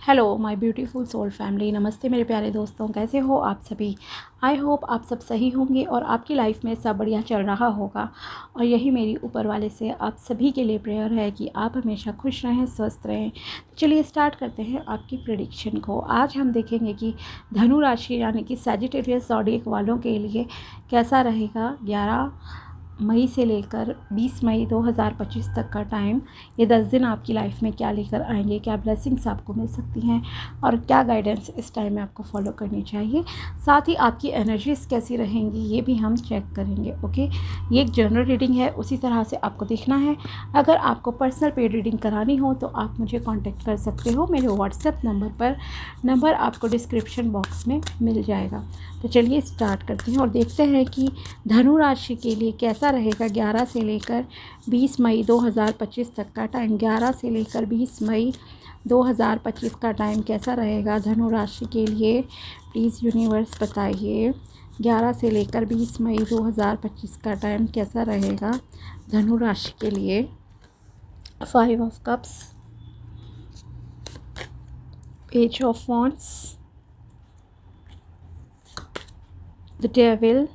Hello my beautiful soul family. नमस्ते मेरे प्यारे दोस्तों, कैसे हो आप सभी। आई होप आप सब सही होंगे और आपकी लाइफ में सब बढ़िया चल रहा होगा। और यही मेरी ऊपर वाले से आप सभी के लिए प्रेयर है कि आप हमेशा खुश रहें, स्वस्थ रहें। तो चलिए स्टार्ट करते हैं आपकी प्रेडिक्शन को। आज हम देखेंगे कि धनु राशि यानी कि सैजिटेरियस ज़ोडिएक वालों के लिए कैसा रहेगा 11 मई से लेकर 20 मई 2025 तक का टाइम। ये 10 दिन आपकी लाइफ में क्या लेकर आएंगे, क्या ब्लेसिंग्स आपको मिल सकती हैं और क्या गाइडेंस इस टाइम में आपको फॉलो करनी चाहिए। साथ ही आपकी एनर्जीज कैसी रहेंगी ये भी हम चेक करेंगे। ओके, ये एक जनरल रीडिंग है, उसी तरह से आपको देखना है। अगर आपको पर्सनल पेड रीडिंग करानी हो तो आप मुझे कॉन्टेक्ट कर सकते हो मेरे व्हाट्सएप नंबर पर। नंबर आपको डिस्क्रिप्शन बॉक्स में मिल जाएगा। तो चलिए स्टार्ट करते हैं और देखते हैं कि धनु राशि के लिए कैसा रहेगा 11 से लेकर 20 मई 2025 तक का टाइम। 11 से लेकर 20 मई 2025 का टाइम कैसा रहेगा धनु राशि के लिए। प्लीज़ यूनिवर्स बताइए 11 से लेकर 20 मई 2025 का टाइम कैसा रहेगा धनु राशि के लिए। 5 of cups, page of wands, the devil,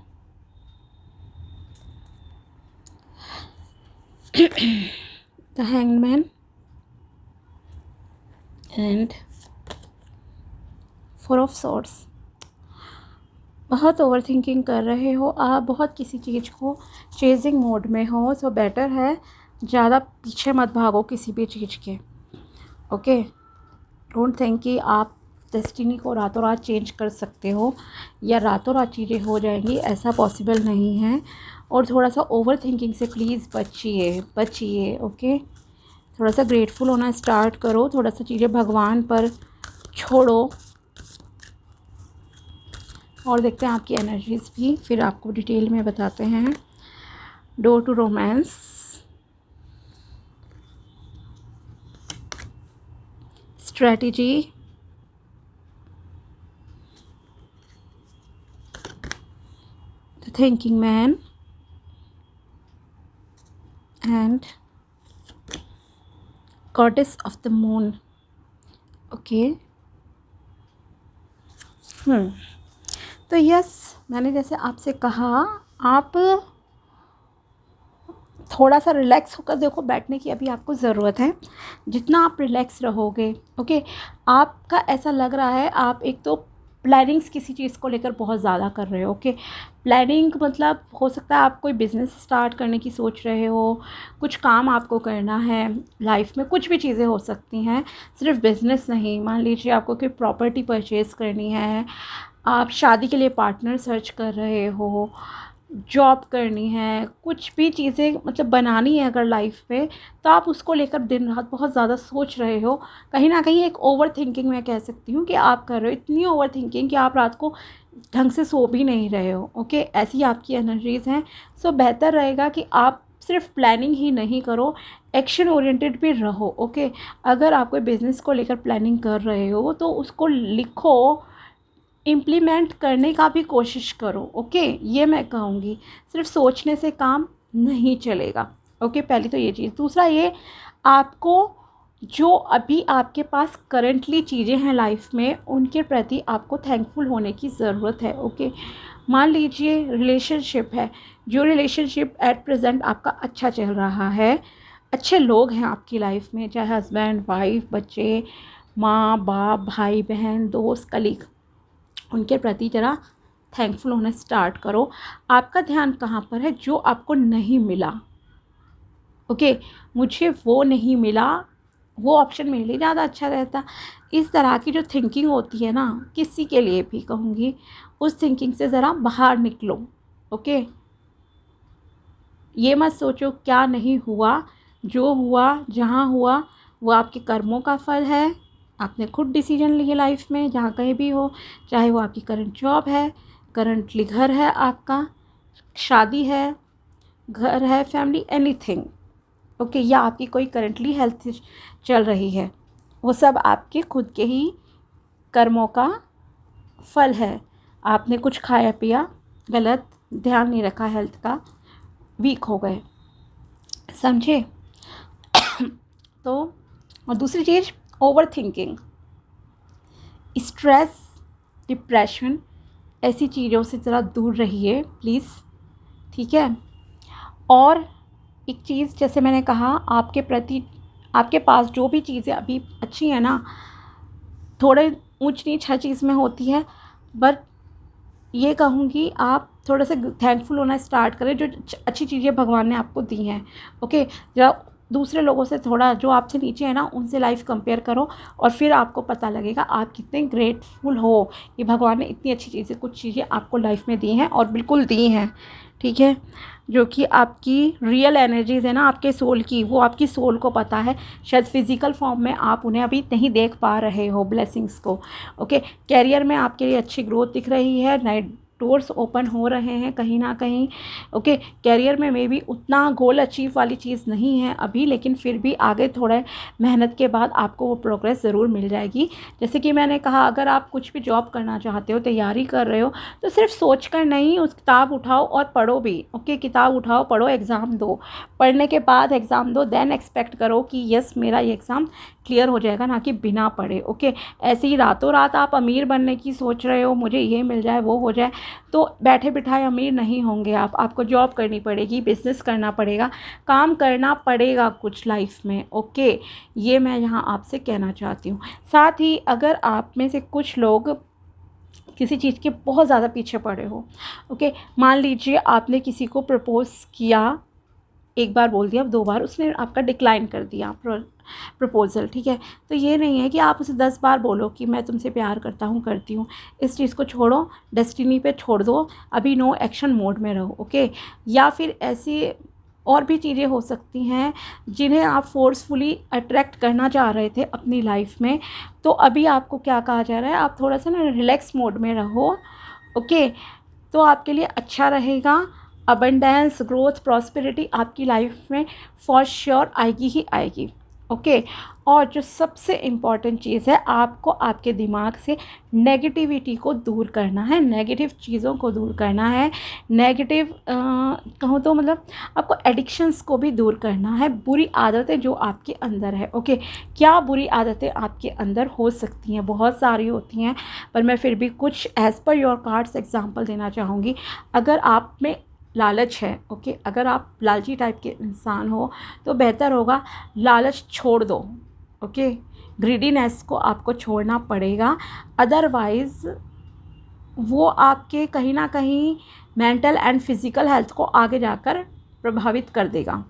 the hanged man and 4 of swords। बहुत ओवर थिंकिंग कर रहे हो आप, बहुत किसी चीज़ को चेजिंग मोड में हो। सो बेटर है ज़्यादा पीछे मत भागो किसी भी चीज़ के। ओके, डोंट थिंक कि आप डेस्टिनी को रातों रात चेंज कर सकते हो या रातों रात चीज़ें हो जाएंगी, ऐसा पॉसिबल नहीं है। और थोड़ा सा ओवर थिंकिंग से प्लीज़ बचिए। ओके, थोड़ा सा ग्रेटफुल होना स्टार्ट करो, थोड़ा सा चीज़ें भगवान पर छोड़ो। और देखते हैं आपकी एनर्जीज भी, फिर आपको डिटेल में बताते हैं। Door to romance, strategy, the thinking man and goddess of the moon. Okay, तो यस, मैंने जैसे आपसे कहा आप थोड़ा सा रिलैक्स होकर देखो। बैठने की अभी आपको ज़रूरत है। जितना आप रिलैक्स रहोगे, ओके, आपका ऐसा लग रहा है आप एक तो प्लानिंग्स किसी चीज़ को लेकर बहुत ज़्यादा कर रहे हो। ओके, प्लानिंग मतलब हो सकता है आप कोई बिज़नेस स्टार्ट करने की सोच रहे हो, कुछ काम आपको करना है लाइफ में, कुछ भी चीज़ें हो सकती हैं, सिर्फ बिज़नेस नहीं। मान लीजिए आपको कोई प्रॉपर्टी परचेज़ करनी है, आप शादी के लिए पार्टनर सर्च कर रहे हो, जॉब करनी है, कुछ भी चीज़ें मतलब बनानी है अगर लाइफ में, तो आप उसको लेकर दिन रात बहुत ज़्यादा सोच रहे हो। कहीं ना कहीं एक ओवर थिंकिंग मैं कह सकती हूँ कि आप कर रहे हो, इतनी ओवर थिंकिंग कि आप रात को ढंग से सो भी नहीं रहे हो। ओके, ऐसी आपकी एनर्जीज़ हैं। सो बेहतर रहेगा कि आप सिर्फ प्लानिंग ही नहीं करो, एक्शन ओरिएंटेड भी रहो। ओके, अगर आप कोई बिज़नेस को लेकर प्लानिंग कर रहे हो तो उसको लिखो, इम्प्लीमेंट करने का भी कोशिश करो। ओके, ये मैं कहूँगी, सिर्फ सोचने से काम नहीं चलेगा। ओके, पहली तो ये चीज़। दूसरा ये, आपको जो अभी आपके पास करंटली चीज़ें हैं लाइफ में, उनके प्रति आपको थैंकफुल होने की ज़रूरत है। ओके, मान लीजिए रिलेशनशिप है, जो रिलेशनशिप एट प्रेजेंट आपका अच्छा चल रहा है, अच्छे लोग हैं आपकी लाइफ में, चाहे हस्बैंड वाइफ, बच्चे, माँ बाप, भाई बहन, दोस्त, कलीग, उनके प्रति ज़रा थैंकफुल होना स्टार्ट करो। आपका ध्यान कहाँ पर है, जो आपको नहीं मिला। ओके, मुझे वो नहीं मिला, वो ऑप्शन मेरे लिए ज़्यादा अच्छा रहता। इस तरह की जो थिंकिंग होती है ना, किसी के लिए भी कहूँगी, उस थिंकिंग से ज़रा बाहर निकलो। ओके, ये मत सोचो क्या नहीं हुआ, जो हुआ जहाँ हुआ वो आपके कर्मों का फल है। आपने खुद डिसीजन लिए लाइफ में, जहाँ कहीं भी हो, चाहे वो आपकी करंट जॉब है, करंटली घर है आपका, शादी है, घर है, फैमिली, एनीथिंग। ओके, या आपकी कोई करंटली हेल्थ चल रही है, वो सब आपके खुद के ही कर्मों का फल है। आपने कुछ खाया पिया गलत, ध्यान नहीं रखा हेल्थ का, वीक हो गए, समझे। तो और दूसरी चीज़, ओवर थिंकिंग। स्ट्रेस, डिप्रेशन, ऐसी चीज़ों से ज़रा दूर रहिए प्लीज़, ठीक है। और एक चीज़, जैसे मैंने कहा, आपके प्रति, आपके पास जो भी चीज़ें अभी अच्छी हैं ना, थोड़े ऊंच नीच हर चीज़ में होती है, बट ये कहूँगी आप थोड़ा सा थैंकफुल होना स्टार्ट करें जो अच्छी चीज़ें भगवान ने आपको दी हैं। ओके, जरा दूसरे लोगों से, थोड़ा जो आपसे नीचे है ना, उनसे लाइफ कंपेयर करो और फिर आपको पता लगेगा आप कितने ग्रेटफुल हो कि भगवान ने इतनी अच्छी चीज़ें, कुछ चीज़ें आपको लाइफ में दी हैं और बिल्कुल दी हैं, ठीक है। जो कि आपकी रियल एनर्जीज़ है ना, आपके सोल की, वो आपकी सोल को पता है। शायद फिज़िकल फॉर्म में आप उन्हें अभी नहीं देख पा रहे हो, ब्लेसिंग्स को। ओके, कैरियर में आपके लिए अच्छी ग्रोथ दिख रही है, नए डोर्स ओपन हो रहे हैं कहीं ना कहीं। ओके, कैरियर में मे बी उतना गोल अचीव वाली चीज़ नहीं है अभी, लेकिन फिर भी आगे थोड़े मेहनत के बाद आपको वो प्रोग्रेस ज़रूर मिल जाएगी। जैसे कि मैंने कहा, अगर आप कुछ भी जॉब करना चाहते हो, तैयारी कर रहे हो, तो सिर्फ सोच कर नहीं, उस किताब उठाओ और पढ़ो भी। ओके, किताब उठाओ, पढ़ो, एग्ज़ाम दो, पढ़ने के बाद एग्ज़ाम दो, देन एक्सपेक्ट करो कि यस मेरा ये एग्ज़ाम क्लियर हो जाएगा, ना कि बिना पढ़े। ओके, ऐसे ही रातों रात आप अमीर बनने की सोच रहे हो, मुझे ये मिल जाए, वो हो जाए, तो बैठे बिठाए अमीर नहीं होंगे आप। आपको जॉब करनी पड़ेगी, बिजनेस करना पड़ेगा, काम करना पड़ेगा कुछ लाइफ में। ओके, ये मैं यहाँ आपसे कहना चाहती हूँ। साथ ही अगर आप में से कुछ लोग किसी चीज़ के बहुत ज़्यादा पीछे पड़े हो, ओके, मान लीजिए आपने किसी को प्रपोज़ किया, एक बार बोल दिया, 2 बार, उसने आपका डिक्लाइन कर दिया प्रपोज़ल, ठीक है। तो ये नहीं है कि आप उसे 10 बार बोलो कि मैं तुमसे प्यार करता हूँ, करती हूँ। इस चीज़ को छोड़ो, डेस्टिनी पे छोड़ दो, अभी नो एक्शन मोड में रहो। ओके, या फिर ऐसी और भी चीज़ें हो सकती हैं जिन्हें आप फोर्सफुली अट्रैक्ट करना चाह रहे थे अपनी लाइफ में, तो अभी आपको क्या कहा जा रहा है, आप थोड़ा सा ना रिलैक्स मोड में रहो। ओके, तो आपके लिए अच्छा रहेगा। अबंडेंस, ग्रोथ, प्रॉस्पेरिटी आपकी लाइफ में फॉर श्योर आएगी ही आएगी। ओके, और जो सबसे इम्पॉर्टेंट चीज़ है, आपको आपके दिमाग से नेगेटिविटी को दूर करना है, नेगेटिव चीज़ों को दूर करना है, नेगेटिव कहूँ तो मतलब आपको एडिक्शंस को भी दूर करना है, बुरी आदतें जो आपके अंदर है। ओके, क्या बुरी आदतें आपके अंदर हो सकती हैं, बहुत सारी होती हैं, पर मैं फिर भी कुछ as per your cards example देना चाहूँगी। अगर आप में लालच है, ओके, अगर आप लालची टाइप के इंसान हो, तो बेहतर होगा लालच छोड़ दो। ओके, ग्रीडीनेस को आपको छोड़ना पड़ेगा, अदरवाइज़ वो आपके कहीं ना कहीं मेंटल एंड फिज़िकल हेल्थ को आगे जाकर प्रभावित कर देगा।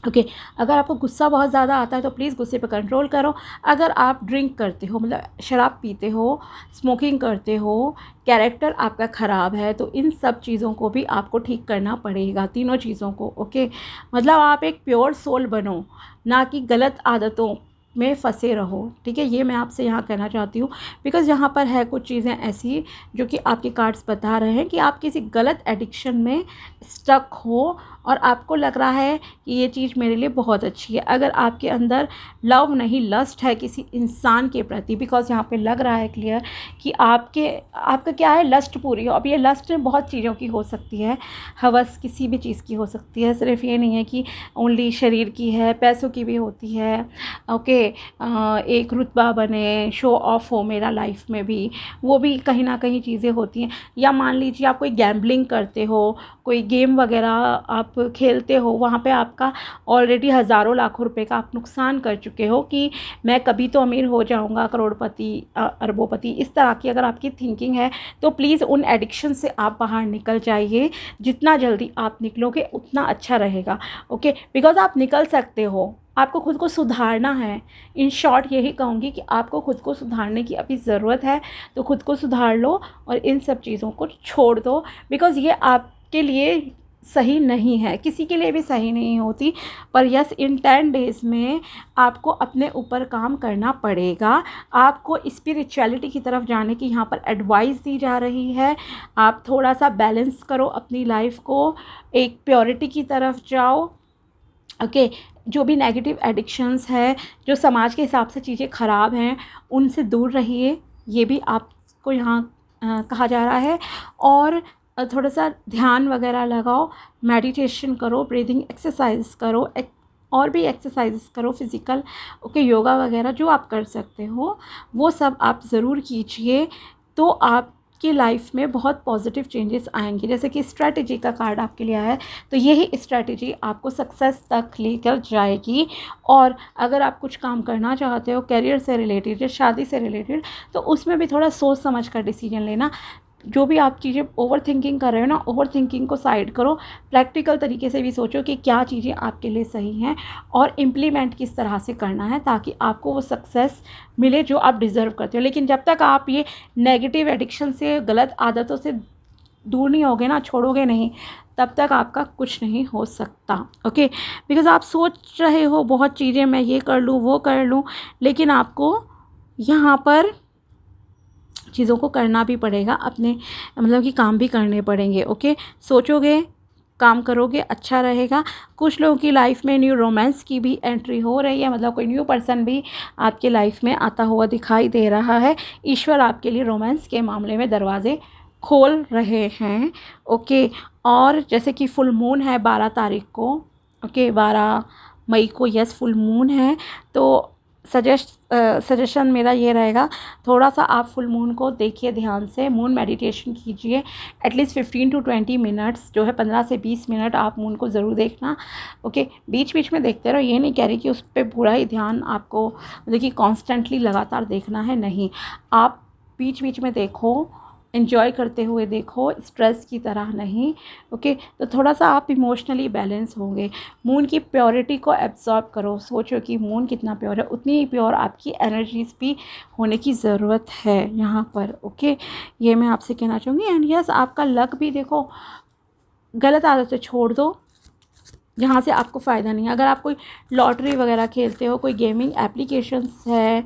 ओके, अगर आपको गुस्सा बहुत ज़्यादा आता है तो प्लीज़ गुस्से पे कंट्रोल करो। अगर आप ड्रिंक करते हो, मतलब शराब पीते हो, स्मोकिंग करते हो, कैरेक्टर आपका ख़राब है, तो इन सब चीज़ों को भी आपको ठीक करना पड़ेगा, तीनों चीज़ों को। ओके, मतलब आप एक प्योर सोल बनो, ना कि गलत आदतों में फंसे रहो, ठीक है। ये मैं आपसे यहाँ कहना चाहती हूँ, बिकॉज़ यहाँ पर है कुछ चीज़ें ऐसी जो कि आपके कार्ड्स बता रहे हैं कि आप किसी गलत एडिक्शन में स्टक हो और आपको लग रहा है कि ये चीज़ मेरे लिए बहुत अच्छी है। अगर आपके अंदर लव नहीं, लस्ट है किसी इंसान के प्रति, बिकॉज़ यहाँ पे लग रहा है क्लियर कि आपका क्या है, लस्ट पूरी हो। अब ये लस्ट बहुत चीज़ों की हो सकती है, हवस किसी भी चीज़ की हो सकती है, सिर्फ ये नहीं है कि ओनली शरीर की है, पैसों की भी होती है। ओके, एक रुतबा बने, शो ऑफ हो मेरा लाइफ में भी, वो भी कहीं ना कहीं चीज़ें होती हैं। या मान लीजिए आप कोई गैम्बलिंग करते हो, कोई गेम वगैरह आप खेलते हो, वहाँ पे आपका ऑलरेडी हज़ारों लाखों रुपए का आप नुकसान कर चुके हो कि मैं कभी तो अमीर हो जाऊँगा, करोड़पति, अरबोपति, इस तरह की अगर आपकी थिंकिंग है, तो प्लीज़ उन एडिक्शन से आप बाहर निकल जाइए। जितना जल्दी आप निकलोगे उतना अच्छा रहेगा। ओके, बिकॉज़ आप निकल सकते हो, आपको खुद को सुधारना है। इन शॉर्ट यही कहूँगी कि आपको खुद को सुधारने की अभी ज़रूरत है, तो खुद को सुधार लो और इन सब चीज़ों को छोड़ दो, बिकॉज़ ये आपके लिए सही नहीं है, किसी के लिए भी सही नहीं होती। पर यस, इन 10 डेज़ में आपको अपने ऊपर काम करना पड़ेगा। आपको स्पिरिचुअलिटी की तरफ जाने की यहाँ पर एडवाइस दी जा रही है। आप थोड़ा सा बैलेंस करो अपनी लाइफ को, एक प्योरिटी की तरफ जाओ। ओके, जो भी नेगेटिव एडिक्शंस है, जो समाज के हिसाब से चीज़ें ख़राब हैं, उनसे दूर रहिए, ये भी आपको यहाँ कहा जा रहा है। और थोड़ा सा ध्यान वगैरह लगाओ, मेडिटेशन करो, ब्रीदिंग एक्सरसाइज करो, और भी एक्सरसाइजेस करो फिज़िकल, ओके, योगा वगैरह जो आप कर सकते हो वो सब आप ज़रूर कीजिए। तो आपकी लाइफ में बहुत पॉजिटिव चेंजेस आएंगे। जैसे कि स्ट्रैटेजी का कार्ड आपके लिए आया है, तो यही स्ट्रैटेजी आपको सक्सेस तक लेकर जाएगी। और अगर आप कुछ काम करना चाहते हो करियर से रिलेटेड या शादी से रिलेटेड, तो उसमें भी थोड़ा सोच समझ कर डिसीजन लेना। जो भी आप चीज़ें ओवर थिंकिंग कर रहे हो ना, ओवर थिंकिंग को साइड करो, प्रैक्टिकल तरीके से भी सोचो कि क्या चीज़ें आपके लिए सही हैं और इम्प्लीमेंट किस तरह से करना है ताकि आपको वो सक्सेस मिले जो आप डिज़र्व करते हो। लेकिन जब तक आप ये नेगेटिव एडिक्शन से, गलत आदतों से दूर नहीं होगे ना, छोड़ोगे नहीं, तब तक आपका कुछ नहीं हो सकता। ओके, बिकॉज़ आप सोच रहे हो बहुत चीज़ें, मैं ये कर लूँ वो कर लूँ, लेकिन आपको यहाँ पर चीज़ों को करना भी पड़ेगा, अपने मतलब कि काम भी करने पड़ेंगे। ओके, सोचोगे काम करोगे अच्छा रहेगा। कुछ लोगों की लाइफ में न्यू रोमांस की भी एंट्री हो रही है, मतलब कोई न्यू पर्सन भी आपके लाइफ में आता हुआ दिखाई दे रहा है। ईश्वर आपके लिए रोमांस के मामले में दरवाजे खोल रहे हैं। ओके, और जैसे कि फुल मून है 12 तारीख को, ओके 12 मई को, यस फुल मून है। तो सजेशन मेरा ये रहेगा, थोड़ा सा आप फुल मून को देखिए ध्यान से, मून मेडिटेशन कीजिए एटलीस्ट 15 to 20 मिनट्स, जो है 15 से 20 मिनट आप मून को ज़रूर देखना। ओके, बीच बीच में देखते रहो, ये नहीं कह रही कि उस पर पूरा ही ध्यान आपको देखिए कॉन्स्टेंटली लगातार देखना है, नहीं, आप बीच बीच में देखो, एंजॉय करते हुए देखो, स्ट्रेस की तरह नहीं। ओके, तो थोड़ा सा आप इमोशनली बैलेंस होंगे। मून की प्योरिटी को एब्जॉर्ब करो, सोचो कि मून कितना प्योर है, उतनी ही प्योर आपकी एनर्जीज भी होने की ज़रूरत है यहाँ पर। ओके, ये मैं आपसे कहना चाहूँगी। एंड यस, आपका लक भी देखो, गलत आदतें छोड़ दो जहाँ से आपको फ़ायदा नहीं है। अगर आप कोई लॉटरी वगैरह खेलते हो, कोई गेमिंग एप्लीकेशंस है,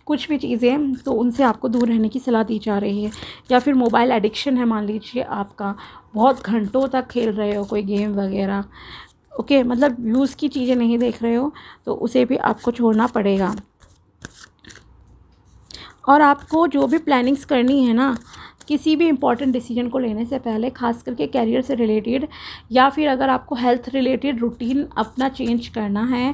कुछ भी चीज़ें, तो उनसे आपको दूर रहने की सलाह दी जा रही है। या फिर मोबाइल एडिक्शन है, मान लीजिए आपका, बहुत घंटों तक खेल रहे हो कोई गेम वगैरह, ओके, मतलब यूज़ की चीज़ें नहीं देख रहे हो, तो उसे भी आपको छोड़ना पड़ेगा। और आपको जो भी प्लानिंग्स करनी है ना, किसी भी इम्पॉर्टेंट डिसीजन को लेने से पहले, खास करके कैरियर से रिलेटेड, या फिर अगर आपको हेल्थ रिलेटेड रूटीन अपना चेंज करना है,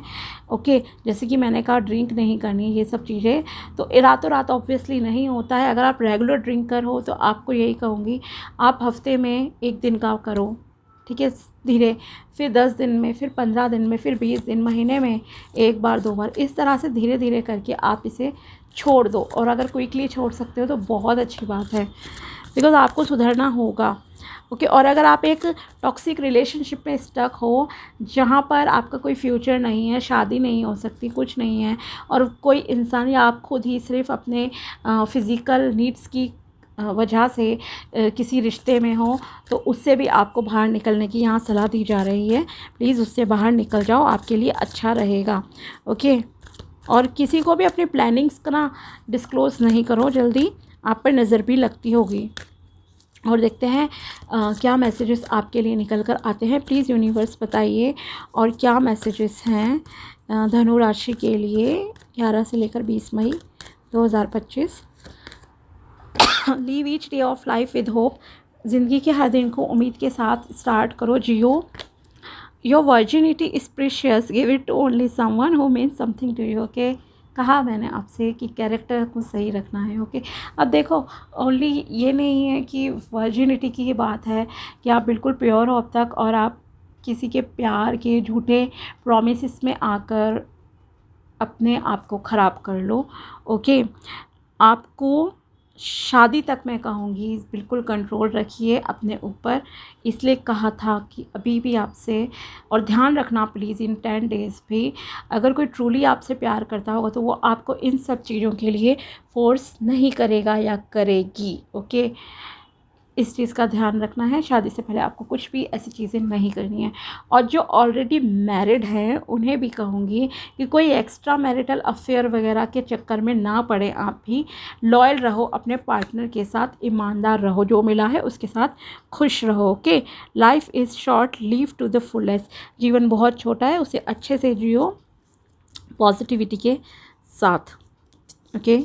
ओके, जैसे कि मैंने कहा ड्रिंक नहीं करनी, ये सब चीज़ें तो रातों रात ऑब्वियसली नहीं होता है। अगर आप रेगुलर ड्रिंकर हो तो आपको यही कहूँगी, आप हफ्ते में 1 दिन का करो, ठीक है, धीरे, फिर 10 दिन में, फिर 15 दिन में, फिर 20 दिन, महीने में 1 बार 2 बार, इस तरह से धीरे धीरे करके आप इसे छोड़ दो। और अगर क्विकली छोड़ सकते हो तो बहुत अच्छी बात है, बिकॉज़ आपको सुधरना होगा। ओके, और अगर आप एक टॉक्सिक रिलेशनशिप में स्टक हो जहाँ पर आपका कोई फ्यूचर नहीं है, शादी नहीं हो सकती, कुछ नहीं है, और कोई इंसान या आप खुद ही सिर्फ अपने फिज़िकल नीड्स की वजह से किसी रिश्ते में हो, तो उससे भी आपको बाहर निकलने की यहाँ सलाह दी जा रही है। प्लीज़ उससे बाहर निकल जाओ, आपके लिए अच्छा रहेगा। ओके, और किसी को भी अपनी प्लानिंग्स का ना डिस्क्लोज़ नहीं करो जल्दी, आप पर नज़र भी लगती होगी। और देखते हैं क्या मैसेजेस आपके लिए निकल कर आते हैं। प्लीज़ यूनिवर्स बताइए और क्या मैसेजेस हैं धनु राशि के लिए 11 से लेकर 20 मई 2025। Leave each day of life with hope, ज़िंदगी के हर दिन को उम्मीद के साथ स्टार्ट करो, जियो। Your virginity is precious, give it to only someone who means something to you. Okay, कहा मैंने आपसे कि कैरेक्टर को सही रखना है। ओके, अब देखो, ओनली ये नहीं है कि वर्जिनिटी की ये बात है कि आप बिल्कुल प्योर हो अब तक और आप किसी के प्यार के झूठे प्रॉमिसेस में आकर अपने आप को ख़राब कर लो। ओके, आपको शादी तक मैं कहूँगी बिल्कुल कंट्रोल रखिए अपने ऊपर, इसलिए कहा था कि अभी भी आपसे, और ध्यान रखना प्लीज़ इन 10 डेज़ भी, अगर कोई ट्रूली आपसे प्यार करता होगा तो वो आपको इन सब चीज़ों के लिए फोर्स नहीं करेगा या करेगी। ओके, इस चीज़ का ध्यान रखना है। शादी से पहले आपको कुछ भी ऐसी चीज़ें नहीं करनी है। और जो ऑलरेडी मैरिड हैं उन्हें भी कहूँगी कि कोई एक्स्ट्रा मैरिटल अफेयर वगैरह के चक्कर में ना पड़े, आप भी लॉयल रहो अपने पार्टनर के साथ, ईमानदार रहो, जो मिला है उसके साथ खुश रहो। Okay, life is short, live to the fullest, जीवन बहुत छोटा है, उसे अच्छे से जियो पॉजिटिविटी के साथ। Okay,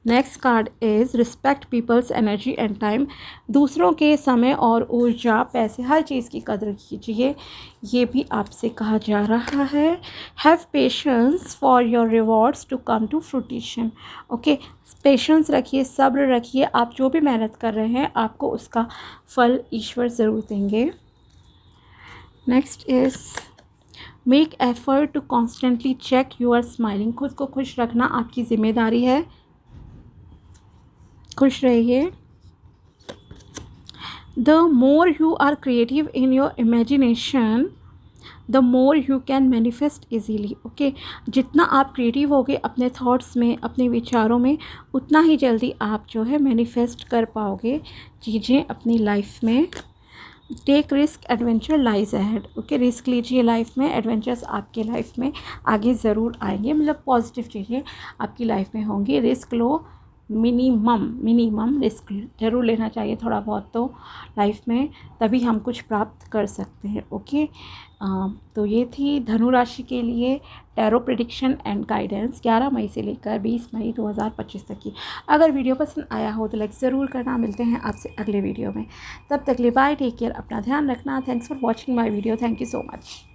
next card is respect people's energy and time. दूसरों के समय और ऊर्जा, पैसे, हर चीज़ की कदर कीजिए, ये भी आपसे कहा जा रहा है। Have patience for your rewards to come to fruition. Okay, patience रखिए, सब्र रखिए, आप जो भी मेहनत कर रहे हैं आपको उसका फल ईश्वर ज़रूर देंगे। Next is make effort to constantly check you are smiling. खुद को खुश रखना आपकी ज़िम्मेदारी है, खुश रहिए। The more you are creative in your imagination the more you can manifest easily. Okay, जितना आप क्रिएटिव होगे अपने थॉट्स में, अपने विचारों में, उतना ही जल्दी आप जो है मैनिफेस्ट कर पाओगे चीज़ें अपनी लाइफ में। Take risk adventure lies ahead. Okay, risk लीजिए लाइफ में, एडवेंचर्स आपके लाइफ में आगे ज़रूर आएंगे, मतलब पॉजिटिव चीज़ें आपकी लाइफ में होंगी। रिस्क लो, मिनिमम रिस्क ज़रूर लेना चाहिए थोड़ा बहुत तो लाइफ में, तभी हम कुछ प्राप्त कर सकते हैं। ओके, तो ये थी धनु राशि के लिए टैरो प्रेडिक्शन एंड गाइडेंस 11 मई से लेकर 20 मई 2025 तक की। अगर वीडियो पसंद आया हो तो लाइक ज़रूर करना। मिलते हैं आपसे अगले वीडियो में, तब तक के लिए बाय, टेक केयर, अपना ध्यान रखना। Thanks for watching my video, thank you so much.